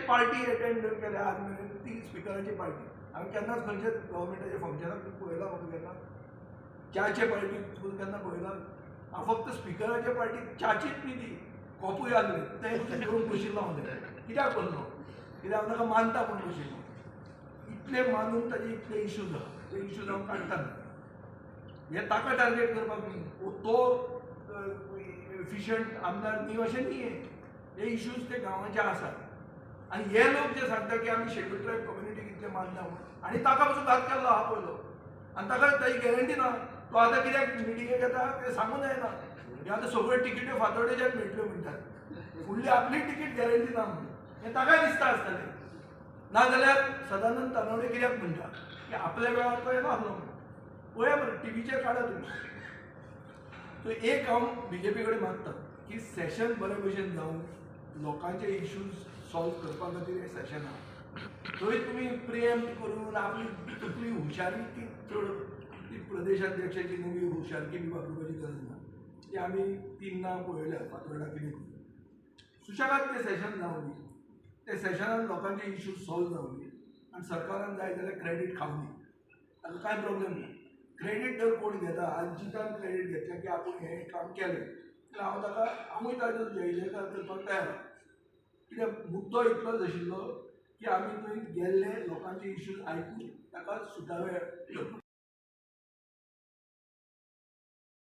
party attend केल्या आज मेरेन ती स्पिकराची पार्टी हांवें केन्नाच खंयच्या गव्हर्मेंटाच्या फंक्शनाक पळयला म्हाका केन्ना च्याचे पार्टीक केन्ना पळयला हांव फक्त स्पिकराचे पार्टीक च्याचीच न्ही ती कॉपूय आसले ते घेवन बशिल्लो हांव कित्याक करलो कित्याक हांव ताका मानता म्हूण बशिल्लो इतले मानून ताजे इतले इश्यूज आहा ते इश्यूज हांव काडटा हे ताका टार्गेट करपाक न्ही तो एफिशियंट आमदार न्ही अशें न्ही हे इश्यूज ते गांवाचे आसात आनी हे लोक जे सांगता की आमी शेड्यूल ट्रायब कम्युनिटीक इतले मानना म्हणून आनी ताका पासून घात केल्लो आहा पयलो आनी ताका ताची गॅरंटी ना तो आतां कित्याक मिटिंगेक येता तें सांगून जायना हे आतां सगळ्यो टिकेट्यो फातोर्डेच्यान मेळटल्यो म्हणटात फुडली आपली टिकीट गॅरंटी ना म्हणून हें ताकाय दिसता आसतलें नाजाल्यार सदानंद तानवडे कित्याक म्हणटा की आपल्या वेळार तो येना आसलो म्हणून पळया बरें टीव्हीचेर काडा तुमी सो एक हांव बीजेपी कडेन मागता की सेशन बरे भशेन जावन लोकांचे इश्यूज सॉल्व करपा खातीर हें सेशन आहा थंय तुमी प्रिएम्प्ट करून आपली तकली हुशारी ती चड ती प्रदेशाध्यक्षाची नवी हुशारकी बी वापरपाची गरज ना ती आमी तिन्ना पळयल्या फातोर्डा कितें सुशेगाद तें सेशन जावं दी त्या सेशनान लोकांचे इश्यूज सॉल्व जावं आनी सरकारान जाय जाल्यार क्रेडीट खावं दी ताका कांय प्रॉब्लेम ना क्रेडीट जर कोण घेता आजीकान क्रेडीट घेतलें की आपूण हें काम केलें जाल्यार हांव ताका हांवूय ताजो जयजयकार करपाक तयार कित्याक मुद्दो इतलोच आशिल्लो की आमी थंय गेल्ले लोकांचे इश्यूज आयकून ताका सुटावे